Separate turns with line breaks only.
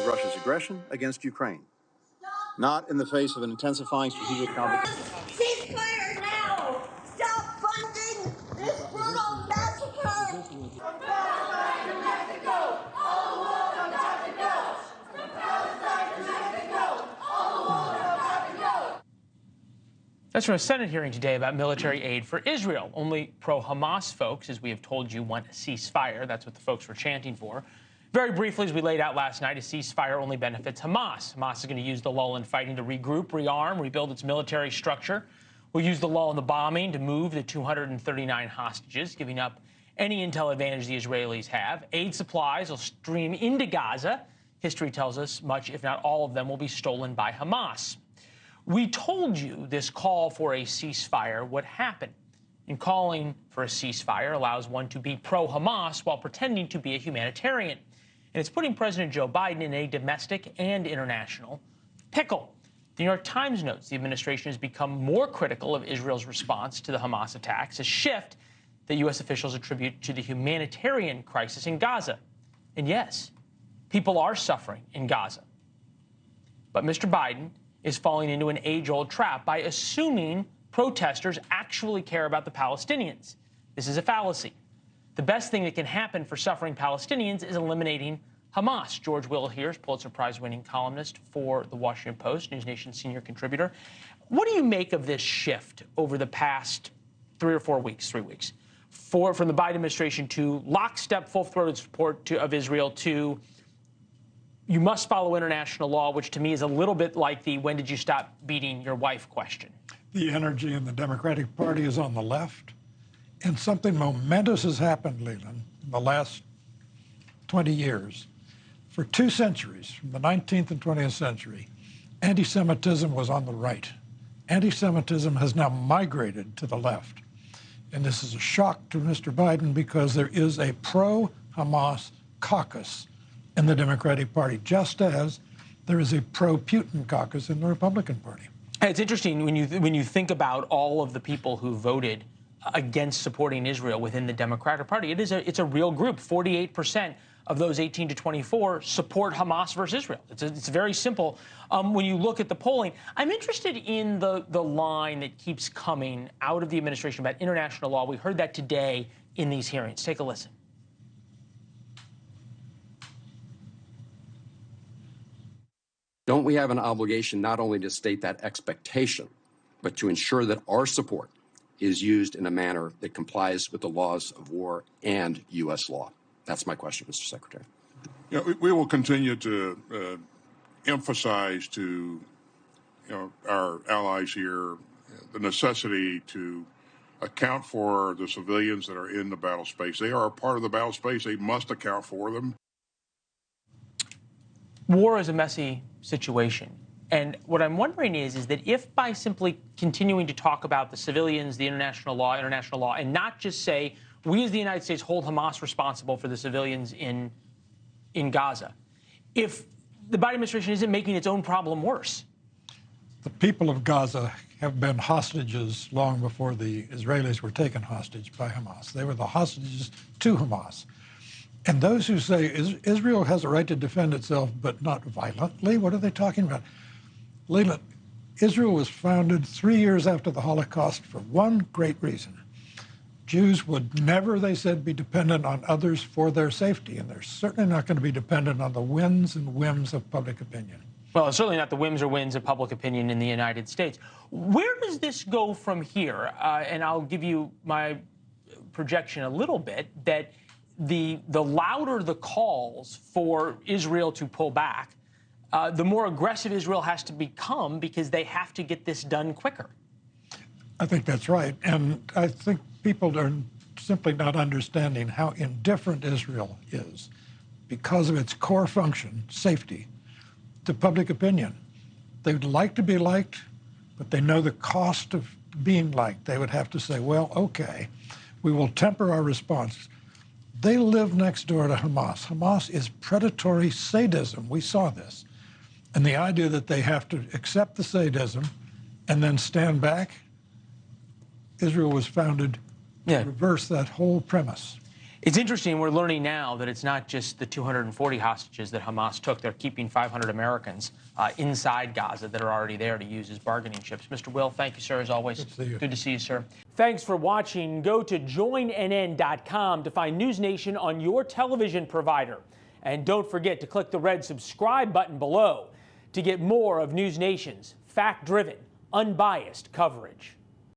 Russia's aggression against Ukraine, not in the face of an intensifying strategic competition.
Ceasefire now! Stop funding this brutal massacre! From Palestine to Mexico, all the walls have got to go! From Palestine to Mexico, all the walls have got to go!
That's from a Senate hearing today about military aid for Israel. Only pro-Hamas folks, as we have told you, want a ceasefire. That's what the folks were chanting for. Very briefly, as we laid out last night, a ceasefire only benefits Hamas. Hamas is going to use the lull in fighting to regroup, rearm, rebuild its military structure. We'll use the lull in the bombing to move the 239 hostages, giving up any intel advantage the Israelis have. Aid supplies will stream into Gaza. History tells us much, if not all of them, will be stolen by Hamas. We told you this call for a ceasefire would happen. And calling for a ceasefire allows one to be pro-Hamas while pretending to be a humanitarian. And it's putting President Joe Biden in a domestic and international pickle. The New York Times notes the administration has become more critical of Israel's response to the Hamas attacks, a shift that U.S. officials attribute to the humanitarian crisis in Gaza. And yes, people are suffering in Gaza. But Mr. Biden is falling into an age-old trap by assuming protesters actually care about the Palestinians. This is a fallacy. The best thing that can happen for suffering Palestinians is eliminating Hamas. George Will here is Pulitzer Prize-winning columnist for The Washington Post, NewsNation senior contributor. What do you make of this shift over the past 3 weeks, from the Biden administration to lockstep, full-throated support of Israel to you must follow international law, which to me is a little bit like the when did you stop beating your wife question?
The energy in the Democratic Party is on the left. And something momentous has happened, Leland, in the last 20 years. For 2 centuries, from the 19th and 20th century, anti-Semitism was on the right. Anti-Semitism has now migrated to the left. And this is a shock to Mr. Biden because there is a pro-Hamas caucus in the Democratic Party, just as there is a pro-Putin caucus in the Republican Party.
It's interesting when you think about all of the people who voted against supporting Israel within the Democratic Party. It's a real group. 48% of those 18 to 24 support Hamas versus Israel. It's very simple. When you look at the polling, I'm interested in the line that keeps coming out of the administration about international law. We heard that today in these hearings. Take a listen.
Don't we have an obligation not only to state that expectation, but to ensure that our support is used in a manner that complies with the laws of war and U.S. law? That's my question, Mr. Secretary.
Yeah, we will continue to emphasize to our allies here the necessity to account for the civilians that are in the battle space. They are a part of the battle space. They must account for them.
War is a messy situation. And what I'm wondering is that if by simply continuing to talk about the civilians, the international law, and not just say, we as the United States hold Hamas responsible for the civilians in Gaza, if the Biden administration isn't making its own problem worse.
The people of Gaza have been hostages long before the Israelis were taken hostage by Hamas. They were the hostages to Hamas. And those who say Israel has a right to defend itself, but not violently, what are they talking about? Leland, Israel was founded 3 years after the Holocaust for one great reason. Jews would never, they said, be dependent on others for their safety, and they're certainly not going to be dependent on the whims and whims of public opinion.
Well, it's certainly not the whims or winds of public opinion in the United States. Where does this go from here? And I'll give you my projection a little bit, that the louder the calls for Israel to pull back, the more aggressive Israel has to become because they have to get this done quicker.
I think that's right. And I think people are simply not understanding how indifferent Israel is because of its core function, safety, to public opinion. They would like to be liked, but they know the cost of being liked. They would have to say, well, okay, we will temper our response. They live next door to Hamas. Hamas is predatory sadism. We saw this. And the idea that they have to accept the sadism and then stand back, Israel was founded to reverse that whole premise.
It's interesting, we're learning now that it's not just the 240 hostages that Hamas took. They're keeping 500 Americans inside Gaza that are already there to use as bargaining chips. Mr. Will, thank you, sir, as always. Good to see you, sir. Thanks for watching. Go to joinnn.com to find NewsNation on your television provider. And don't forget to click the red subscribe button below to get more of NewsNation's fact-driven, unbiased coverage.